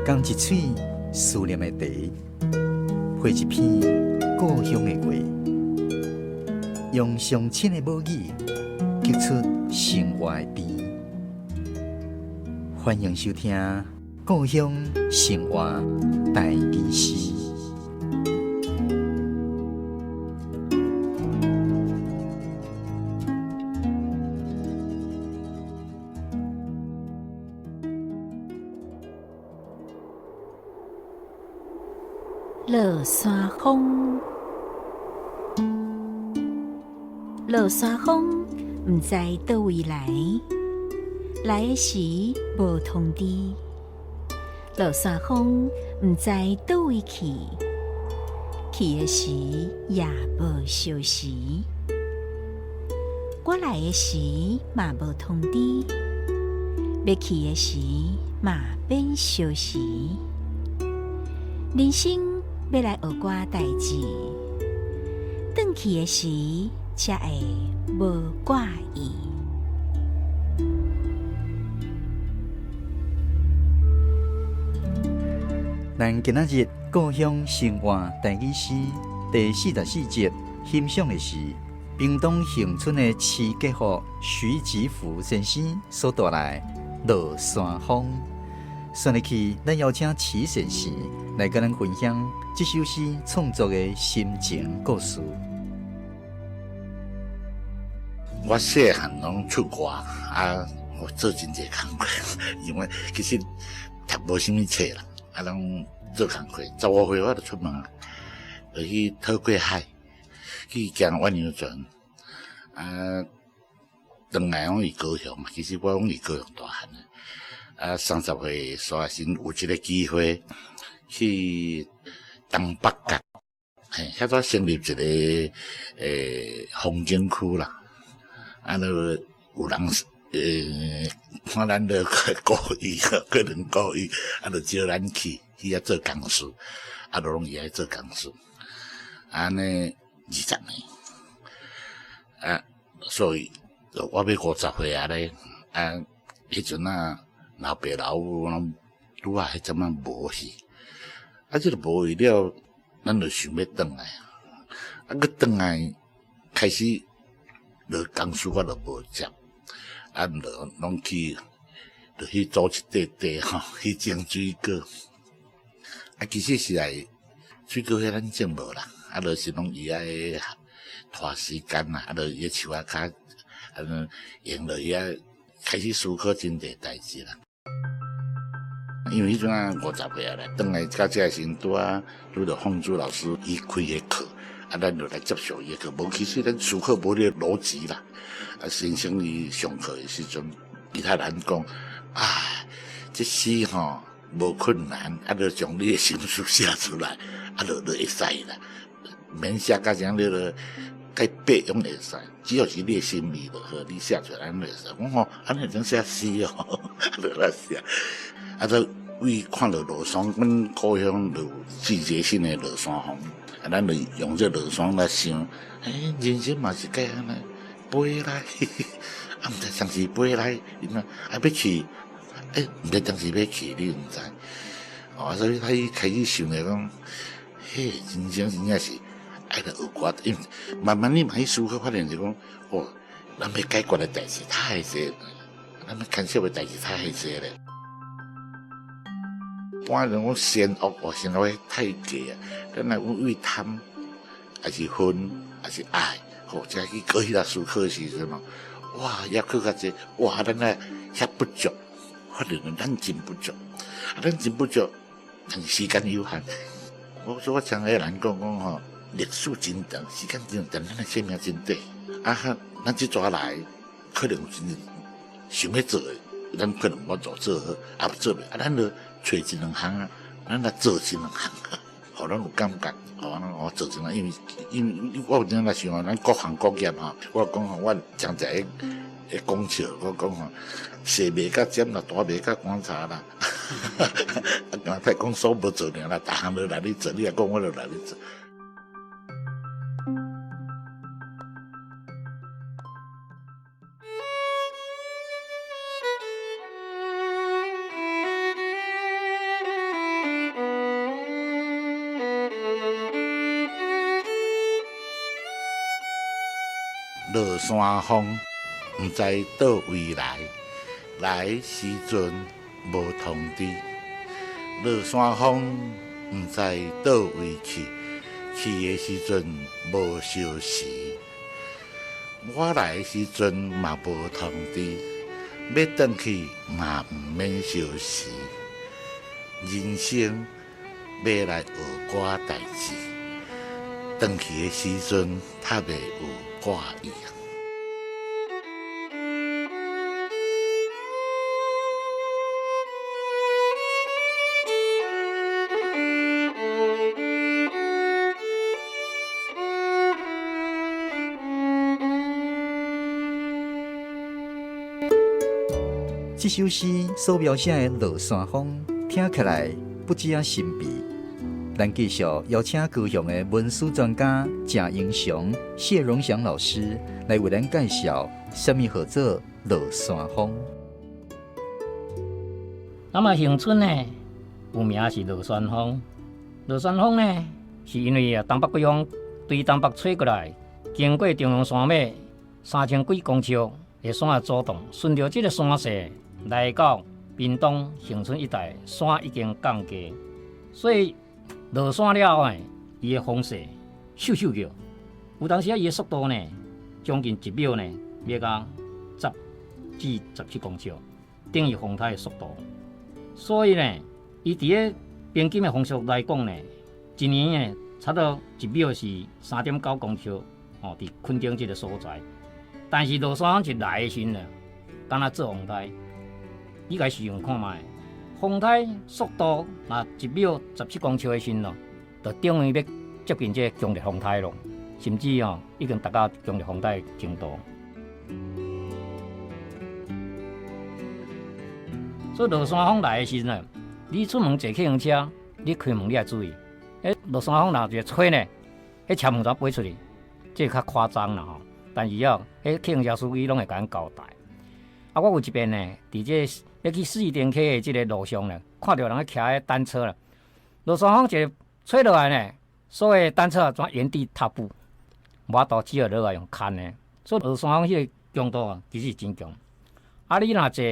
讲一嘴思念的茶，配一片故乡的话，用上亲的母语激出生活的甜。欢迎收听《故乡生活台语诗》。落山风，落山风，不知倒位来，来的时无通知。落山风，不知倒位去，去的时也无消息。我来的时嘛无通知，要去的时嘛免消息。人生要来学寡代志，转去的时才会无挂意。咱今仔日故乡生活台语诗第44集欣赏的是屏东恒春的市国父徐吉福先生所带来《落山风》。选入去，咱邀请齐先生来跟咱分享这首诗创作的心情故事。我细汉拢出外我做真济工课，因为其实读无啥物册啦，拢做工课。15岁我就出门，就去讨过海，去行远洋船，回来往伊高雄。其实我往伊高雄大汉30岁煞先有一个机会去东北角，遐早成立一个风景区啦。有人看咱就故意，可能故意，就招咱去遐做工事，就拢伊爱做工事。安尼20年，所以我要50岁咧，迄阵老爸老母拢拄迄阵无去，即个无去了，咱就想要转来，佮转来开始，就工事我就无接，就拢去组一块地去种水果，其实是来水果迄咱种无啦，就是拢伊爱拖时间啦，就伊树较用落遐开始思考真侪代志啦。因为迄阵50岁咧，转来到这时拄拄着凤珠老师伊开的课，咱就来接受伊的课。无其实咱思考无咧逻辑啦。先生伊上课的时阵，伊他咱讲这诗无困难，就将你的心思写出来，就会使啦。免写甲这样你就该背拢会使，只要是你的心意就好，你写出来咱就会使。我安尼种写诗就来写。就为看到落山，阮故乡就有季节性的落山风，咱就用这落山来想，人生嘛是该安尼飞来，毋知当时飞来，要去，毋知当时要去，你毋知。所以他开始想来讲，人生真正是爱来学寡，因为慢慢你去思考，发现就讲，咱要解决的代志太多，咱要牵涉的代志太多咧。般人讲善恶善恶太低啊，咱来为贪，还是恨，还是爱，才去搁迄个思考的时阵也去较济，咱遐不足，发现咱真不足，咱真不足，但是时间有限。我常个人讲历史真长，时间真长，咱的生命真短。咱即抓来，可能真想要做的，咱可能无做好，不做袂，咱就找一两项咱来做一两项，互咱有感觉，我做一两，因为我有阵来想咱各行各业我讲我常在讲笑，我讲细麦甲尖啦，大麦甲观察啦，太讲所无做尔啦，逐项都来你做，你也讲我就来你做。落山风，毋知倒位来，来时阵无通知。落山风，毋知倒位去，去的时阵无消息。我来的时阵嘛无通知，要转去嘛毋免消息。人生要来学歌代志，转去的时阵较袂有挂意。这首诗所描写的落山风，听起来不止啊神秘。咱继续邀请高雄的文史专家郑英祥、谢荣祥老师来为咱介绍什么叫做落山风。那么恒春呢，有名是落山风。落山风呢，是因为东北季风对东北吹过来，经过中央山脉3000几公尺的山阻挡，顺着这个山势来到屏东恒春一带，山已经降低，所以落山了后呢，伊的风势咻咻叫，有当时伊的速度呢，将近1秒呢，要到10至17公尺，等于风台的速度。所以呢，伊伫个平均的风速来讲呢，一年呢，差不多1秒是3.9公尺，哦，伫垦丁这个所在。但是落山一来的时呢，敢若做风台，你家试用看卖，风台速度若1秒17公尺的时咯，就等于要接近这强烈风台咯，甚至哦已经达到强烈风台的程度。所以落山风来的时呢，你出门坐客运车，你开门你要注意，落山风若一个吹呢，车门怎飞出去，这较夸张啦吼。但是客运车司机拢会甲咱交代。我有一遍呢，伫这要去四电溪的这个路上呢，看到人咧骑个单车啦，落山风一个吹落来呢，所有单车全原地踏步，无都只好落来用牵的。所以落山风迄个强度啊，其实真强。你若坐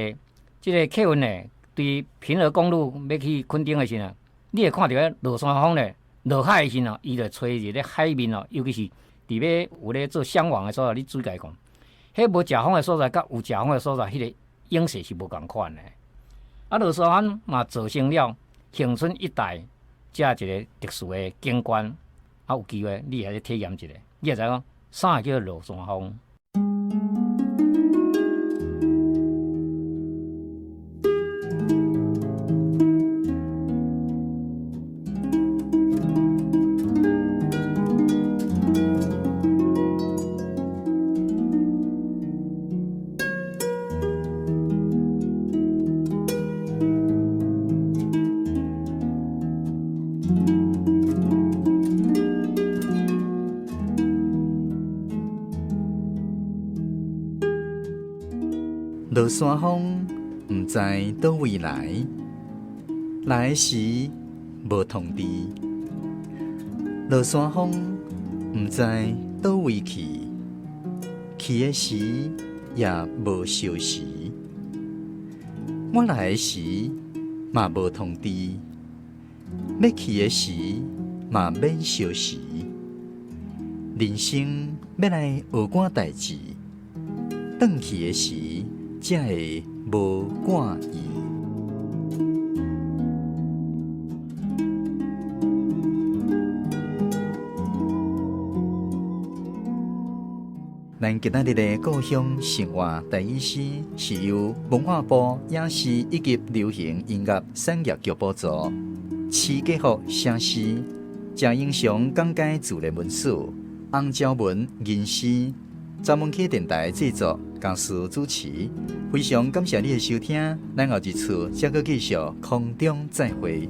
这个客运呢，对平和公路要去垦丁的时呢，你会看到落山风呢，落海的时呢，伊就吹入咧海面哦，尤其是伫要有咧做向往的所在，你注意讲，迄无食风的所在，甲有食风的所在，迄个影势是无共款的。落山风嘛造成了恒春一带这一个特殊的景观，有机会你还去体验一下，你会知讲啥叫落山风。落山风，毋知倒位来，来时无通知。落山风，毋知倒位去，去的时也无消息。我来的时嘛无通知，要去的时嘛免消息。人生要来学歌代志，转去的时才会无挂意。咱今仔日的故乡生活第一诗是由文化部影视以及流行音乐产业局补助，市计划写诗，郑英祥讲解自然文史，洪昭文吟诗，闸门溪电台制作，公司主持。非常感谢你的收听，咱后一次再搁继续空中再会。